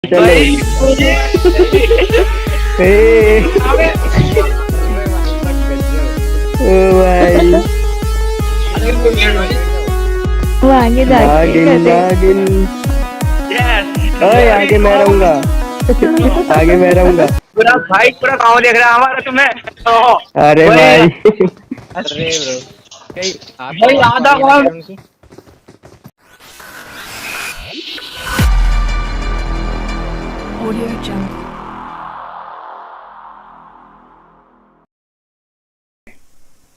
चलो। ओ भाई वो आगे जाके ओए आगे मैं रहूंगा, आगे मैं रहूंगा। पूरा भाई पूरा गाँव देख रहा है हमारा तुम्हें। अरे भाई अरे ब्रो कहीं भाई आधा गाँव उनकी Audio Jungle.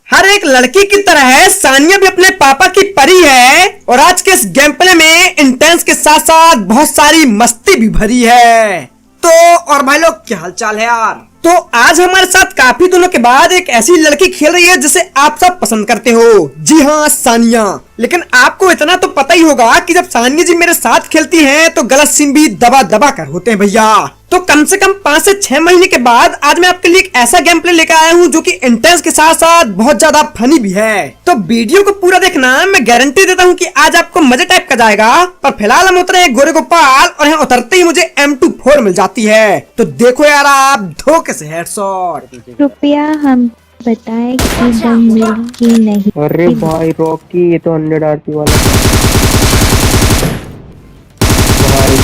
हर एक लड़की की तरह है सानिया भी अपने पापा की परी है और आज के इस गेम प्ले में इंटेंस के साथ साथ बहुत सारी मस्ती भी भरी है। तो और भाई लोग क्या हालचाल है यार। तो आज हमारे साथ काफी दिनों के बाद एक ऐसी लड़की खेल रही है जिसे आप सब पसंद करते हो। जी हाँ, सानिया। लेकिन आपको इतना तो पता ही होगा कि जब सानिया जी मेरे साथ खेलती हैं तो गलत सीन भी दबा दबा कर होते हैं भैया। तो कम से कम 5 से 6 महीने के बाद आज मैं आपके लिए एक ऐसा गेम प्ले लेकर आया हूँ जो कि इंटेंस के साथ साथ बहुत ज्यादा फनी भी है। तो वीडियो को पूरा देखना, मैं गारंटी देता हूँ कि आज आपको मजे टाइप का जाएगा। पर फिलहाल हम उतरे हैं गोरे गोपाल और यहाँ उतरते ही मुझे M24 मिल जाती है। तो देखो यार आप धोखे से हेडशॉट। कृपया हम बताएं कि दम मिल कि नहीं। अरे भाई रॉकी ये तो 100 आरपी वाला भाई।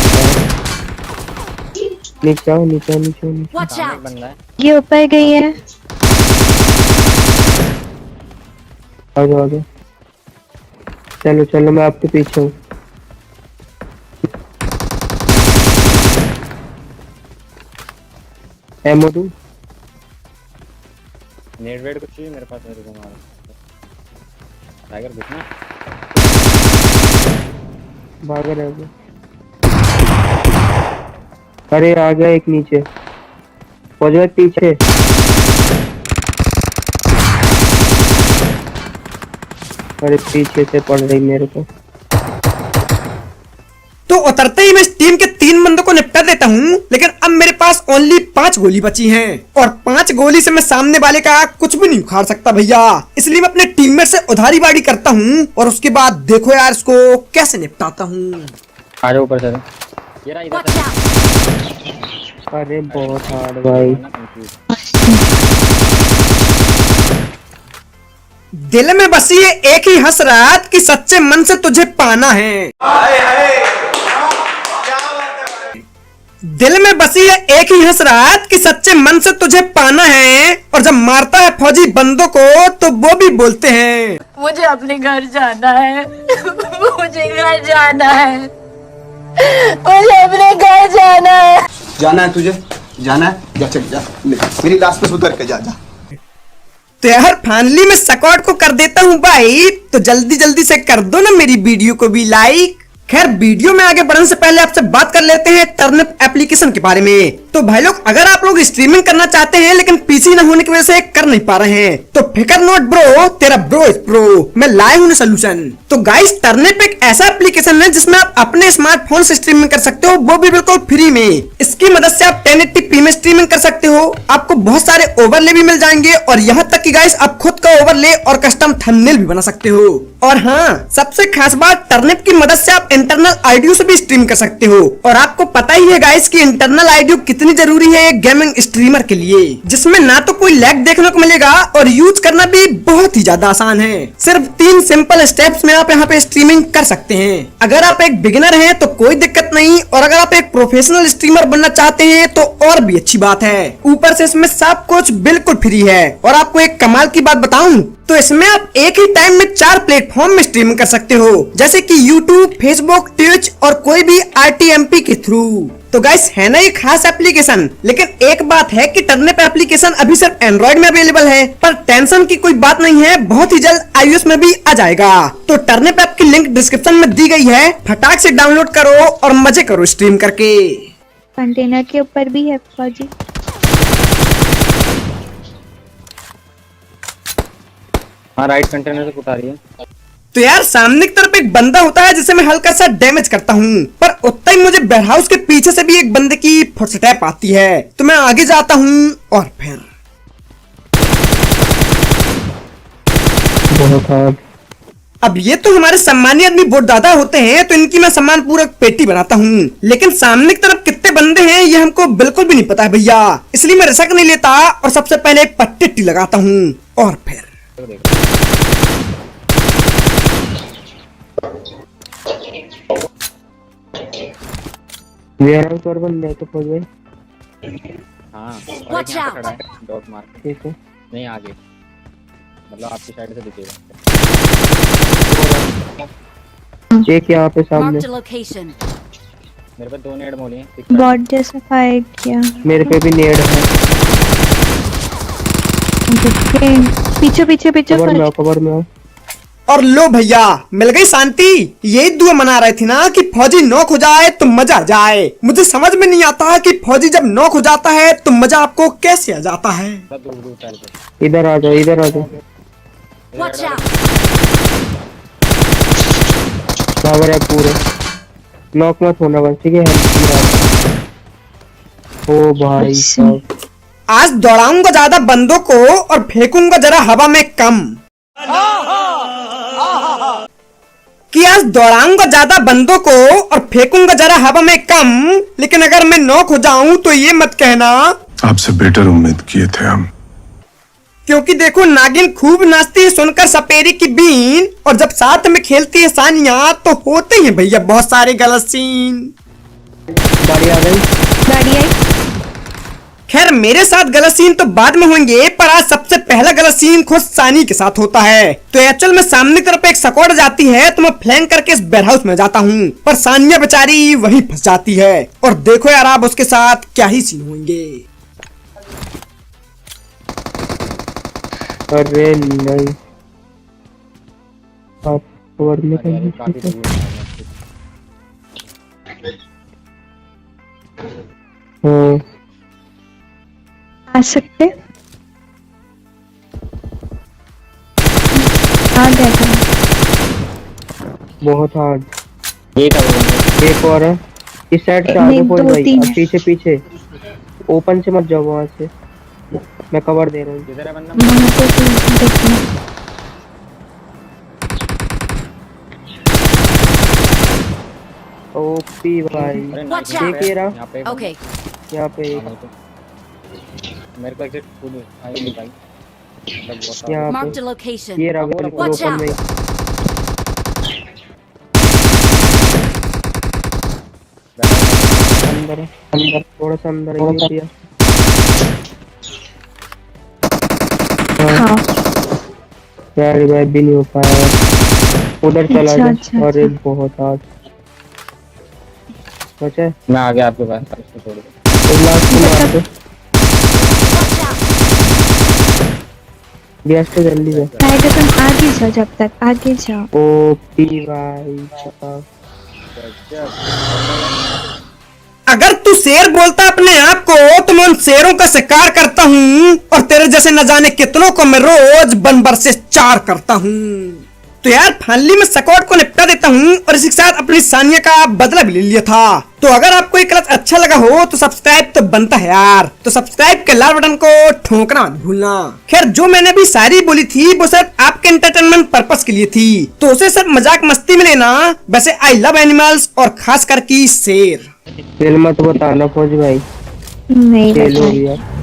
नीचे आओ, नीचे आओ, नीचे आओ, नीचे। Watch out! बन रहा है। ये ऊपर गई है। आ जाओ, आ जाओ। चलो चलो मैं आपके पीछे हूँ। एमो दूं? नेट वेट कुछ चाहिए मेरे पास है, रुको मारो टाइगर देखना। भागा रह गया। अरे आ गया एक नीचे, हो जाए पीछे। अरे पीछे से पड़ रही मेरे को। तो उतरते ही मैं इस टीम के 3 बंदों को निपटा देता हूँ। लेकिन अब मेरे पास ओनली 5 गोली बची हैं और 5 गोली से मैं सामने वाले का कुछ भी नहीं उखाड़ सकता भैया। इसलिए मैं अपने टीममेट से उधारी बाड़ी करता हूँ और उसके बाद देखो यार इसको कैसे निपटाता हूँ। आ जाओ ऊपर चलो। ये रहा इधर Watch out! अरे बहुत हार्ड भाई। दिल में बसी है एक ही हसरत कि सच्चे मन से तुझे पाना है। दिल में बसी है एक ही हसरत कि सच्चे मन से तुझे पाना है। और जब मारता है फौजी बंदों को तो वो भी बोलते हैं मुझे अपने घर जाना है। मुझे घर जाना है। मुझे अपने घर जाना है। जाना है तुझे, जाना है, जा चल जा, ले मेरी लाश पे उतर के जा जा। तो यार फाइनली मैं सकॉट को कर देता हूँ भाई। तो जल्दी जल्दी से कर दो ना मेरी वीडियो को भी लाइक। खैर वीडियो में आगे बढ़ने से पहले आपसे बात कर लेते हैं टर्निप एप्लीकेशन के बारे में। तो भाई लोग अगर आप लोग स्ट्रीमिंग करना चाहते हैं लेकिन पीसी न होने की वजह से कर नहीं पा रहे हैं तो फिकर नॉट ब्रो, तेरा ब्रो इज प्रो। मैं लाया हूँ सोल्यूशन। तो गाइस टर्निप एक ऐसा एप्लीकेशन है जिसमें आप अपने स्मार्टफोन से स्ट्रीमिंग कर सकते हो, वो भी बिल्कुल फ्री में। इसकी मदद से आप 1080p में स्ट्रीमिंग कर सकते हो। आपको बहुत सारे ओवरले भी मिल जाएंगे और यहाँ तक कि गाइस आप खुद का ओवरले और कस्टम थंबनेल भी बना सकते हो। और हाँ, सबसे खास बात टर्निप की मदद से आप इंटरनल ऑडियो से भी स्ट्रीम कर सकते हो। और आपको पता ही है गाइस कि इंटरनल ऑडियो कितनी जरूरी है एक गेमिंग स्ट्रीमर के लिए, जिसमें ना तो कोई लैग देखने को मिलेगा और यूज करना भी बहुत ही ज्यादा आसान है। सिर्फ 3 सिंपल स्टेप्स में आप यहाँ पे स्ट्रीमिंग कर सकते हैं। अगर आप एक बिगिनर हैं तो कोई दिक्कत नहीं, और अगर आप एक प्रोफेशनल स्ट्रीमर बनना चाहते हैं तो और भी अच्छी बात है। ऊपर से इसमें सब कुछ बिल्कुल फ्री है। और आपको एक कमाल की बात बताऊं तो इसमें आप एक ही टाइम में 4 प्लेटफॉर्म में स्ट्रीमिंग कर सकते हो, जैसे कि YouTube, Facebook, Twitch और कोई भी RTMP के थ्रू। तो गाइस है ना ये खास एप्लीकेशन। लेकिन एक बात है कि टर्निप एप्लीकेशन अभी सिर्फ एंड्रॉइड में अवेलेबल है, पर टेंशन की कोई बात नहीं है, बहुत ही जल्द iOS में भी आ जाएगा। तो टर्निप ऐप की लिंक डिस्क्रिप्शन में दी गई है, फटाक से डाउनलोड करो और मजे करो स्ट्रीम करके। कंटेनर के ऊपर भी है फौजी। हाँ राइट कंटेनर से उठा रही है। तो यार सामने की तरफ एक बंदा होता है जिसे मैं हल्का सा डैमेज करता हूँ, पर उतना ही मुझे वेयरहाउस के पीछे से भी एक बंदे की फुटस्टेप आती है। तो मैं आगे जाता हूँ और फिर बहुत हार्ड। अब ये तो हमारे सम्मानीय आदमी बहुत ज्यादा होते हैं तो इनकी मैं सम्मान पूर्वक पेटी बनाता हूँ। लेकिन सामने की तरफ कितने बंदे बंदे हैं ये हमको बिल्कुल भी नहीं पता है भैया, इसलिए मैं रिस्क नहीं लेता और सबसे पहले पट्टी लगाता हूँ और फिर वेयर हाउस और बंदे तो फौज भाई। हाँ और Watch एक यहाँ out. पे खड़ा है डॉट मार के। ठीक है नहीं आगे मतलब आपकी साइड से दिखेगा। एक यहाँ पे सामने। Marked a location. मेरे पे 2 नेड मोली हैं। बॉट जैसा फाइट किया। मेरे पे भी नेड है। ओके पीछे पीछे पीछे कवर में आओ, फर्स्ट। कवर में आओ। और लो भैया मिल गई शांति। यही दुआ मना रहे थे ना कि फौजी नॉक हो जाए तो मजा आ जाए। मुझे समझ में नहीं आता कि फौजी जब नॉक हो जाता है तो मजा आपको कैसे आ जाता है। दूर दूर साइड पे इधर आ जाओ, इधर आ जाओ। Watch out. पावर है पूरे। नॉक मत होना बस, ठीक है। ओ भाई साहब, आज दौड़ाऊंगा ज्यादा बंदों को और फेंकूंगा जरा हवा में कम। कि आज दौड़ाऊंगा ज्यादा बंदों को और फेंकूंगा जरा हवा में कम, लेकिन अगर मैं नॉक हो जाऊं तो ये मत कहना आपसे बेटर उम्मीद किए थे हम। क्योंकि देखो नागिन खूब नाचती है सुनकर सपेरी की बीन, और जब साथ में खेलती है सानिया तो होते हैं भैया बहुत सारे गलत सीन। गाड़ी आ गई। गाड़ी आई। खैर मेरे साथ गलत सीन तो बाद में होंगे, पर आज सबसे पहला गलत सीन खुद सानी के साथ होता है। तो एक्चुअल में सामने तरफ एक स्क्वाड जाती है तो मैं फ्लैंक करके इस वेयर हाउस में जाता हूँ, पर सानिया बेचारी वहीं फंस जाती है। और देखो यार आप उसके साथ क्या ही सीन होंगे। अरे नहीं, आप कवर में अरे कहीं काफी दूर हाँ आ सकते आ गया था। बहुत हार्ड। एक है वो बंदा। एक और है इस साइड से। आगे नहीं, फौज दो, भाई, तीन अब है। पीछे पीछे ओपन से मत जाओ, वहां से मैं कवर दे रहा हूँ। किधर है बंदा? वहाँ पे तो देखना। ओपी भाई, अरे Watch नाइस, out. देख ये रहा। यहाँ पे Okay. यहाँ पे एक, हाँ, तो मेरे को एग्जिट खुद आई नहीं भाई मतलब बहुत सारे- यहाँ Marked a पे location. ये रहा बिल्कुल Watch ओपन out. में। अंदर अंदर थोड़ा सा अंदर ही दिया। हाँ यार रिवाइव भी नहीं हो पाया। उधर चला अच्छा, जा। अच्छा, और एक बहुत हार्ड बचा है। मैं आ गया आपके पास इसको छोड़ दो। तो लास्ट में मार दो। Watch out. गैस तो जल्दी है। टाइगर तुम आगे जाओ, जब तक आगे जाओ। ओपी भाई साहब। अगर तू शेर बोलता अपने आप को तो मैं उन शेरों का शिकार करता हूँ, और तेरे जैसे न जाने कितनों को मैं रोज बनबर से चार करता हूँ। तो यार फाइनली मैं स्क्वाड को निपटा देता हूँ और इसी के साथ अपनी सानिया का बदला भी ले लिया था। तो अगर आपको ये क्लच अच्छा लगा हो तो सब्सक्राइब तो बनता है यार, तो सब्सक्राइब के लाल बटन को ठोकना मत भूलना। खैर जो मैंने अभी सारी बोली थी वो सिर्फ आपके एंटरटेनमेंट पर्पस के लिए थी, तो उसे सिर्फ मजाक मस्ती में लेना। वैसे आई लव एनिमल्स और खास करके शेर। खेल मत बताना फौज भाई, नहीं खेल हो बताया। गया।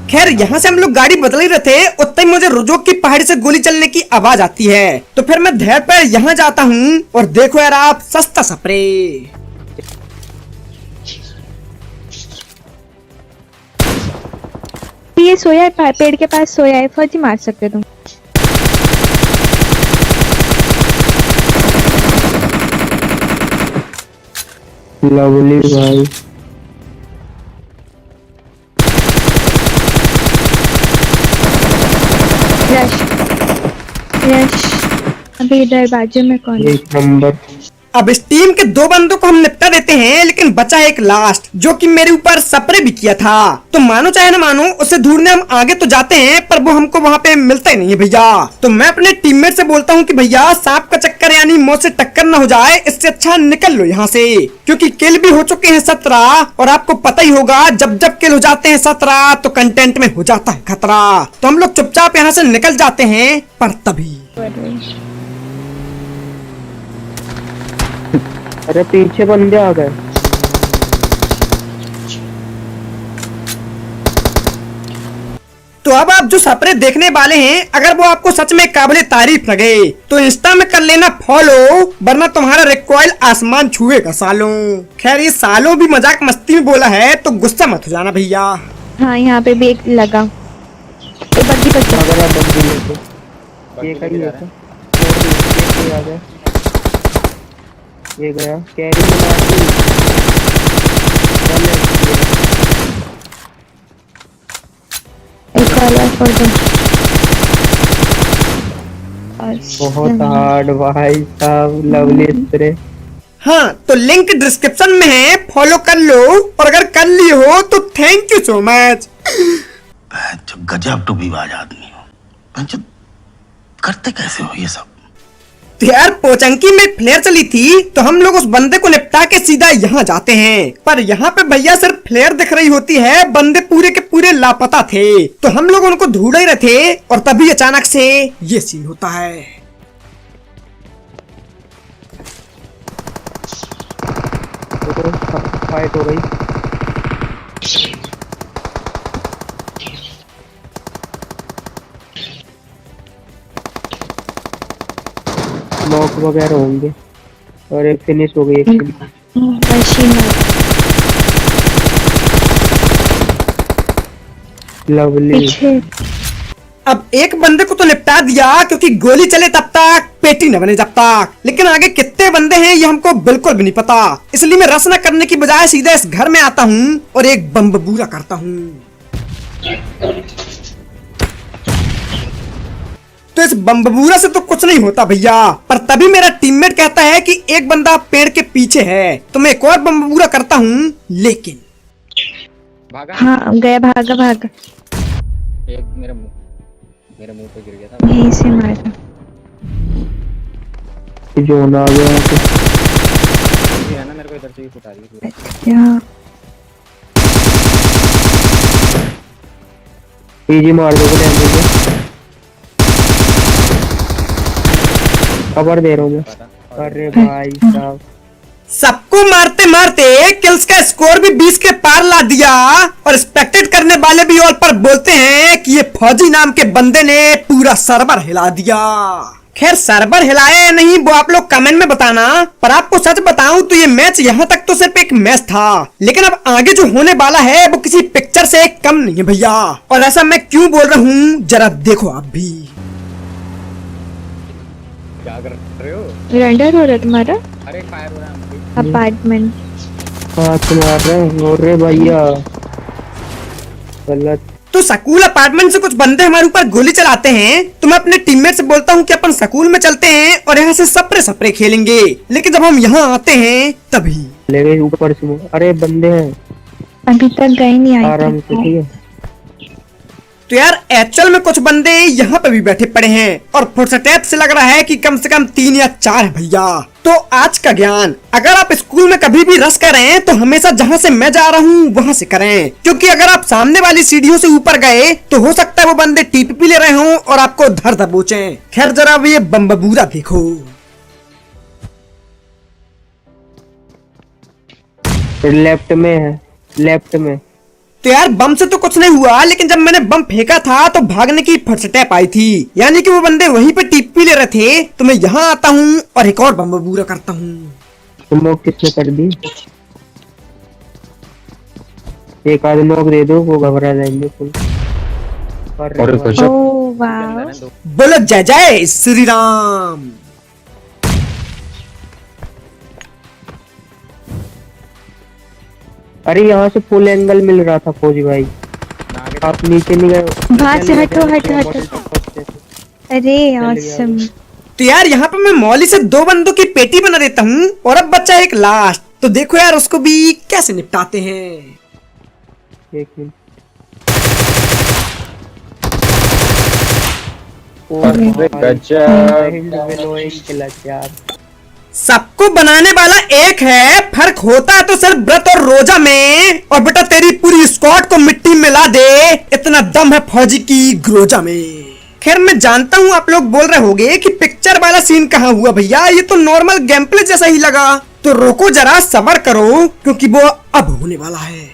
खैर यहाँ से हम लोग गाड़ी बदल ही रहे थे, उतने ही मुझे रुजोक की पहाड़ी से गोली चलने की आवाज आती है। तो फिर मैं धैर्य पर यहाँ जाता हूँ और देखो यार आप सस्ता स्प्रे। ये सोया है, पेड़ के पास सोया है। फौजी मार सकते हो तुम। लवली भाई, रश रश। अभी इधर बाजू में कौन है? एक नंबर। अब इस टीम के 2 बंदों को हम निपटा देते हैं, लेकिन बचा एक लास्ट जो कि मेरे ऊपर स्प्रे भी किया था। तो मानो चाहे ना मानो उसे ढूंढने हम आगे तो जाते हैं, पर वो हमको वहाँ पे मिलता ही नहीं है भैया। तो मैं अपने टीममेट से बोलता हूँ कि भैया सांप का चक्कर यानी मौत से टक्कर ना हो जाए, इससे अच्छा निकल लो यहाँ से, क्योंकि किल भी हो चुके हैं 17। और आपको पता ही होगा जब जब किल हो जाते हैं 17 तो कंटेंट में हो जाता है खतरा। तो हम लोग चुपचाप यहाँ से निकल जाते हैं, पर तभी अरे पीछे बंदे आ गए। तो अब आप जो सपरे देखने वाले हैं, अगर वो आपको सच में काबिले तारीफ लगे तो इंस्टा में कर लेना फॉलो, वरना तुम्हारा रिकॉइल आसमान छुएगा सालों। खैर ये सालों भी मजाक मस्ती में बोला है तो गुस्सा मत हो जाना भैया। हाँ यहाँ पे भी एक लगा। तो बग्गी पर चढ़। अगर आप बंदी लेते ये कहीं जा लेते रहा ये आ गया, ये गया कैरी में मार एक और लाइफ और दो। बहुत हार्ड भाई साहब, लवली स्प्रे। हाँ तो लिंक डिस्क्रिप्शन में है, फॉलो कर लो, और अगर कर लिए हो तो थैंक यू सो मच। गजब टूबीबाज आदमी हो, करते कैसे हो ये सब? तो यार पोचंकी में फ्लेयर चली थी तो हम लोग उस बंदे को निपटा के सीधा यहाँ जाते हैं, पर यहाँ पे भैया सिर्फ फ्लेयर दिख रही होती है, बंदे पूरे के पूरे लापता थे। तो हम लोग उनको ढूंढ ही रहे थे और तभी अचानक से ये सीन होता है। तो फाइट हो गई। नॉक वगैरह होंगे और एक फिनिश हो गई, एक लवली। अब एक बंदे को तो निपटा दिया क्योंकि गोली चले तब तक पेटी न बने जब तक, लेकिन आगे कितने बंदे हैं ये हमको बिल्कुल भी नहीं पता, इसलिए मैं रस न करने की बजाय सीधा इस घर में आता हूँ और एक बम बबूला करता हूँ। तो इस बम बबूला से तो कुछ नहीं होता भैया, पर तभी मेरा टीममेट कहता है कि एक बंदा पेड़ के पीछे है, तो मैं एक और बम बबूला करता हूँ, लेकिन भागा। हाँ गया, भागा भागा। एक मेरे मुंह पे गिर गया था, यहीं से मारा। जोन आ गया ये है ना, मेरे को इधर से ही फुटा दी। क्या इजी मार दो मुझे, खबर दे रहा हूँ मैं। अरे भाई साहब, सबको मारते मारते किल्स का स्कोर भी 20 के पार ला दिया, और स्पेक्टेट करने वाले भी और पर बोलते हैं कि ये फौजी नाम के बंदे ने पूरा सर्वर हिला दिया। खैर सर्वर हिलाया या नहीं वो आप लोग कमेंट में बताना, पर आपको सच बताऊं तो ये मैच यहाँ तक तो सिर्फ एक मैच था, लेकिन अब आगे जो होने वाला है वो किसी पिक्चर से कम नहीं है भैया। और ऐसा मैं क्यों बोल रहा हूँ जरा देखो आप भी। क्या कर रहे हो? रेंडर हो रहा है तुम्हारा अरे फायर हो रहा है। अपार्टमेंट। हाथ मार रहे हैं। अरे भैया गलत। तो स्कूल अपार्टमेंट से कुछ बंदे हमारे ऊपर गोली चलाते हैं, तो मैं अपने टीममेट से बोलता हूँ कि अपन स्कूल में चलते हैं और यहाँ से सपरे सपरे खेलेंगे, लेकिन जब हम यहाँ आते हैं तभी ले गए ऊपर से। अरे बंदे हैं, अभी तक गए नहीं आए। आराम से, ठीक है। तो यार एक्चुअल में कुछ बंदे यहाँ पे भी बैठे पड़े हैं, और फुटस्टेप से लग रहा है कि कम से कम 3 या 4 है भैया। तो आज का ज्ञान, अगर आप स्कूल में कभी भी रस करें तो हमेशा जहाँ से मैं जा रहा हूँ वहाँ से करें, क्योंकि अगर आप सामने वाली सीढ़ियों से ऊपर गए तो हो सकता है वो बंदे टीपी ले रहे हों और आपको धर दबोचे। खैर जरा अब ये बम बबूला देखो। लेफ्ट में है, लेफ्ट में। तो यार बम से तो कुछ नहीं हुआ, लेकिन जब मैंने बम फेंका था तो भागने की फटस्टेप आई थी, यानी कि वो बंदे वहीं पे टीपी ले रहे थे। तो मैं यहाँ आता हूँ और एक और बम बबूला करता हूँ। तुम लोग किसने कर दी? एक आध नोक दे दो, वो घबरा जाएंगे फुल। ओह वाह, बोलो जय जय श्री राम। अरे यहाँ से फुल एंगल मिल रहा था फौजी भाई, आप नीचे नहीं गए। बाहर से हटो हटो हटो। अरे ऑसम। तो यार यहाँ पे मैं मौली से 2 बंदों की पेटी बना देता हूँ, और अब बच्चा एक लास्ट। तो देखो यार उसको भी कैसे निपटाते हैं। एक मिनट। सबको बनाने वाला एक है, फर्क होता है तो सिर्फ व्रत और रोजा में। और बेटा तेरी पूरी स्क्वाड को मिट्टी में ला दे, इतना दम है फौजी की ग्रोजा में। खैर मैं जानता हूँ आप लोग बोल रहे होंगे कि पिक्चर वाला सीन कहाँ हुआ भैया, ये तो नॉर्मल गेम प्ले जैसा ही लगा। तो रोको जरा, सब्र करो, क्योंकि वो अब होने वाला है।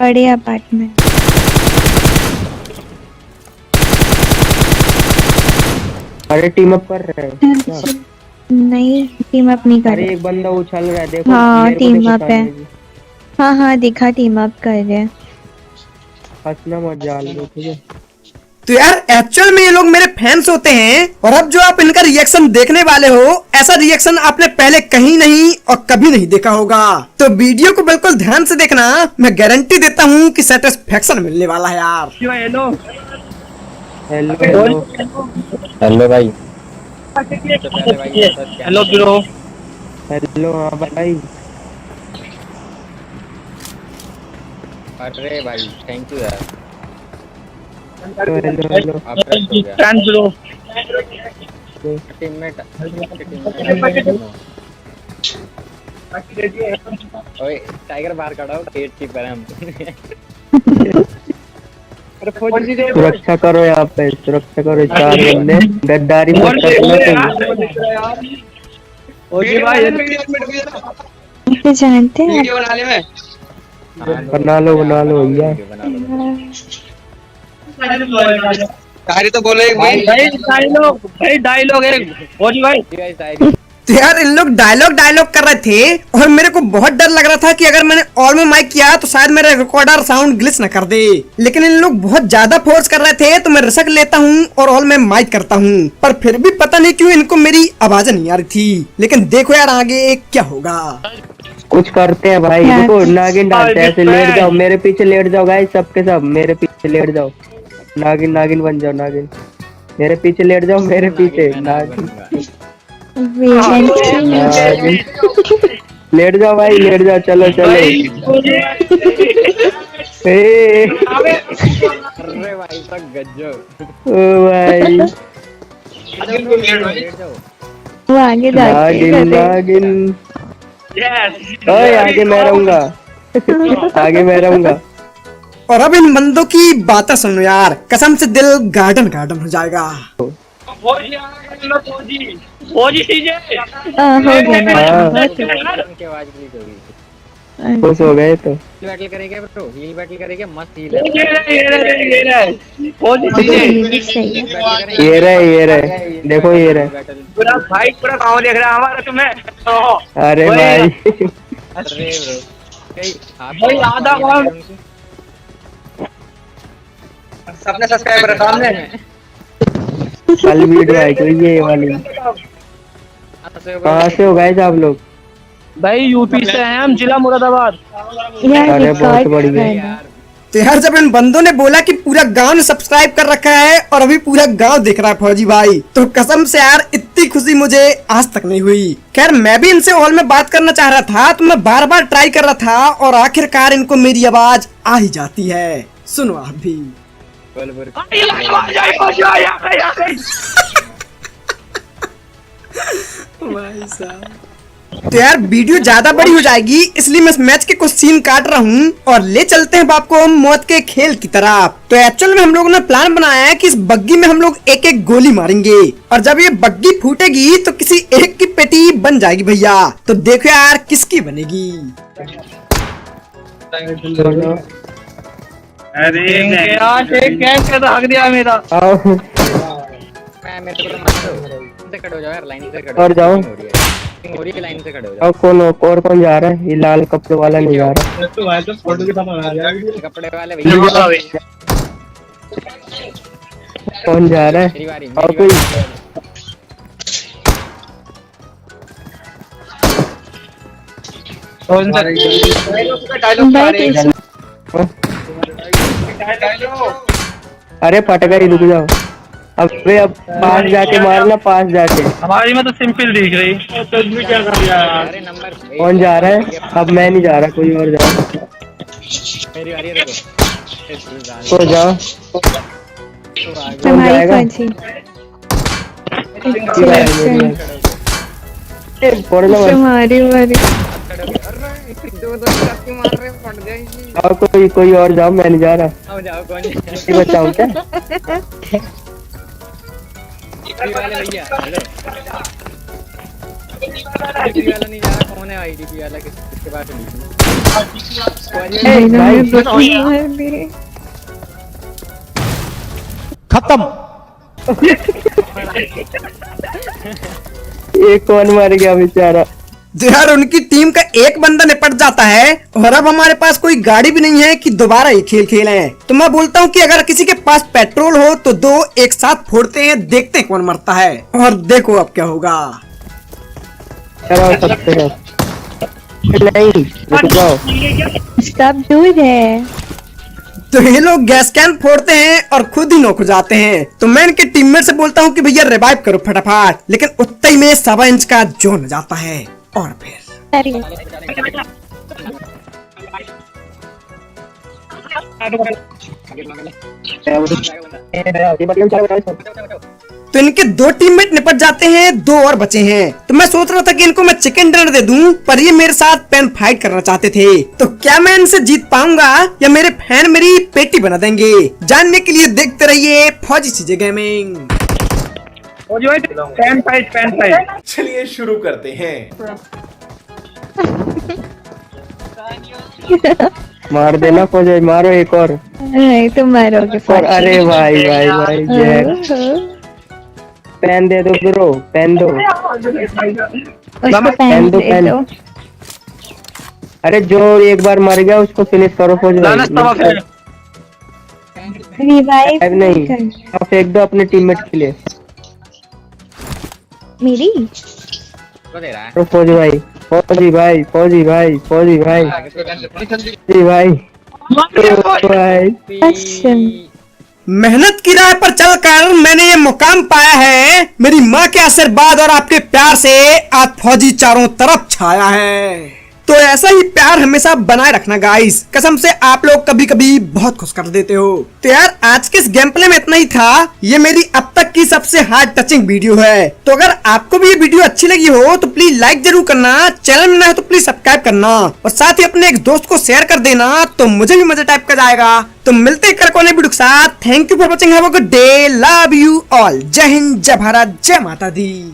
बड़े अपार्टमेंट। अरे टीम अप कर रहे हैं। नहीं टीम अप नहीं कर अरे रहे। एक बंदा उछल रहा है, देखो। हाँ मेरे को टीम देखो अप है। सामने जी। हाँ हाँ दिखा टीम अप कर रहे हैं। हंसना मत जाल दो, ठीक है। तो यार एक्चुअल में ये लोग मेरे फैंस होते हैं, और अब जो आप इनका रिएक्शन देखने वाले हो, ऐसा रिएक्शन आपने पहले कहीं नहीं और कभी नहीं देखा होगा। तो वीडियो को बिल्कुल ध्यान से देखना, मैं गारंटी देता हूँ कि सेटिस्फेक्शन मिलने वाला है यार। हेलो हेलो हेलो हेलो भाई। तो पहले भाई हेलो ब्रो। हेलो। हाँ भाई। अरे भाई थैंक यू यार। Hello hello hello. आप फ्रेश हो गया। Friend bro. टीममेट। ओए टाइगर बाहर खड़ा हो, गेट कीपर है हम। सुरक्षा करो, यहाँ पे सुरक्षा करो। 4 बंदे गद्दारी मत करना चाहिए। ओजी भाई तो जानते हैं वीडियो बना ले मैं। बना लो भैया। तारी तो बोलो एक भाई डायलॉग एक ओजी भाई। तो यार इन लोग डायलॉग कर रहे थे, और मेरे को बहुत डर लग रहा था कि अगर मैंने ऑल में माइक किया तो शायद मेरा रिकॉर्डर साउंड ग्लिच न कर दे। लेकिन इन लोग बहुत ज्यादा फोर्स कर रहे थे, तो मैं रिस्क लेता हूँ और ऑल में माइक करता हूँ। पर फिर भी पता नहीं क्यों इनको मेरी आवाज नहीं आ रही थी। लेकिन देखो यार आगे क्या होगा। कुछ करते हैं भाई। देखो नागिन डालते हैं, ऐसे लेट जाओ, मेरे पीछे लेट जाओ गाइस, सबके सब मेरे पीछे लेट जाओ। नागिन नागिन बन जाओ, नागिन मेरे पीछे लेट जाओ, मेरे पीछे नागिन नागिन। लेट जाओ भाई, लेट जाओ। चलो चलो। अरे भाई तक गज्जो। ओ भाई वो आगे जाके नागिन नागिन। ओए आगे मैं रहूंगा। आगे मैं रहूंगा। और अब इन बंदों की बातें सुनो यार, कसम से दिल गार्डन गार्डन हो जाएगा। ओजी डीजे हो गया ना। की आवाज क्लिक होगी। खुश हो गए तो। बैटल करेंगे ब्रो, हील बैटल करेंगे, मस्त हील है। ओजी डीजे सही है। ये रहे देखो, ये रहे। पूरा भाई पूरा गाँव देख रहा है हमारा तुम्हें। अरे भाई अरे ब्रो कई भाई आधा गाँव सबने सब्सक्राइबर रखा हमने। कल वीडियो आई कोई ये वाली। कहाँ से हो गए आप लोग? भाई यूपी से हैं हम, जिला मुरादाबाद। यार अरे बहुत रिकॉर्ड बढ़िया। करना। तो यार जब इन बंदों ने बोला कि पूरा गांव ने सब्सक्राइब कर रखा है और अभी पूरा गांव देख रहा है फौजी भाई, तो कसम से यार इतनी खुशी मुझे आज तक नहीं हुई। खैर मैं भी इनसे हॉल में बात करना चाह रहा था, तो मैं बार बार ट्राई कर रहा था, और आखिरकार इनको मेरी आवाज आ ही जाती है। सुनो आप भी। तो यार वीडियो ज्यादा बड़ी हो जाएगी, इसलिए मैं इस मैच के कुछ सीन काट रहा हूँ और ले चलते हैं बाप को मौत के खेल की तरफ। तो एक्चुअल में हम लोगों ने प्लान बनाया है कि इस बग्गी में हम लोग एक एक गोली मारेंगे, और जब ये बग्गी फूटेगी तो किसी एक की पेटी बन जाएगी भैया। तो देखो यार किसकी बनेगी। अरे यार एक कैसे भाग दिया मेरा। मैं मेरे को तो मत दो। से खड़े हो जाओ यार, लाइन से खड़े हो। और जाओ। हो रही है लाइन से खड़े हो जाओ। और कौन जा रहा है? ये लाल कपड़े वाला नहीं जा रहा। कपड़े वाले भैया कौन जा रहा मेरी है? बारी, और मेरी कोई? बारी। अरे फट गई, रुक जाओ। अब पास जाके मारना, पास जाके। हमारी में तो सिंपल दिख रही। क्या कर दिया यार? अरे नंबर कौन जा रहा है? अब मैं नहीं जा रहा, कोई और जाओ। मेरी बारी है, देखो तो जाओ। कौन हमारी जाएगा? फौजी तुम्हारी हमारी दो टक्की मार रहे हैं, फट जाएगी। और कोई और जाओ, मैं नहीं जा रहा। आओ जाओ, कौन ये बचाऊं क्या? वाले भैया हेलो। आईडीपी वाला नहीं जा रहा, कौन है आईडीपी वाला, किसके पास है? ये कौन मर गया बेचारा। यार उनकी टीम का एक बंदा निपट जाता है और अब हमारे पास कोई गाड़ी भी नहीं है कि दोबारा ये खेल खेलें। तो मैं बोलता हूँ कि अगर किसी के पास पेट्रोल हो तो दो एक साथ फोड़ते हैं, देखते हैं कौन मरता है। और देखो अब क्या होगा। चलो सबसे नहीं रुक जाओ। Stop doing it. तो ये लोग गैस कैन फोड़ते हैं और खुद ही नॉक हो जाते हैं। तो मैं इनके टीममेट से बोलता हूँ कि भैया रिवाइव करो फटाफट, लेकिन उतना ही में 7 इंच का जोन हो जाता है। और फिर तो इनके 2 टीममेट निपट जाते हैं, 2 और बचे हैं। तो मैं सोच रहा था कि इनको मैं चिकन डिनर दे दूं, पर ये मेरे साथ पेन फाइट करना चाहते थे। तो क्या मैं इनसे जीत पाऊंगा या मेरे फैन मेरी पेटी बना देंगे? जानने के लिए देखते रहिए फौजी चीजें गेमिंग। Pan fight. चलिए शुरू करते हैं। मार देना फौजी, मारो एक और। नहीं तुम मारोगे और अरे भाई भाई भाई जैक पेन दे दो ब्रो, पेन दो। उसको पेन दो, दे पेन। दो। अरे जो एक बार मर गया उसको फिनिश करो फौजी भाई। रिवाइव नहीं आप फेंक दो अपने टीममेट के लिए। मेरी को दे रहा है। तो फौजी भाई फौजी भाई फौजी भाई फौजी भाई फौजी भाई भाई। अच्छा मेहनत की राह पर चलकर मैंने ये मुकाम पाया है। मेरी माँ के आशीर्वाद और आपके प्यार से आज फौजी चारों तरफ छाया है। तो ऐसा ही प्यार हमेशा बनाए रखना गाइस, कसम से आप लोग कभी कभी बहुत खुश कर देते हो। तो यार आज के इस गेम प्ले में इतना ही था। ये मेरी अब तक की सबसे हार्ड टचिंग वीडियो है। तो अगर आपको भी ये वीडियो अच्छी लगी हो तो प्लीज लाइक जरूर करना, चैनल में नया है तो प्लीज सब्सक्राइब करना और साथ ही अपने एक दोस्त को शेयर कर देना, तो मुझे भी मजा टाइप का जाएगा। तो मिलते हैं कल वीडियो के साथ। Thank you for watching, have a good day, love you all. जय हिंद, जय भारत, जय माता दी।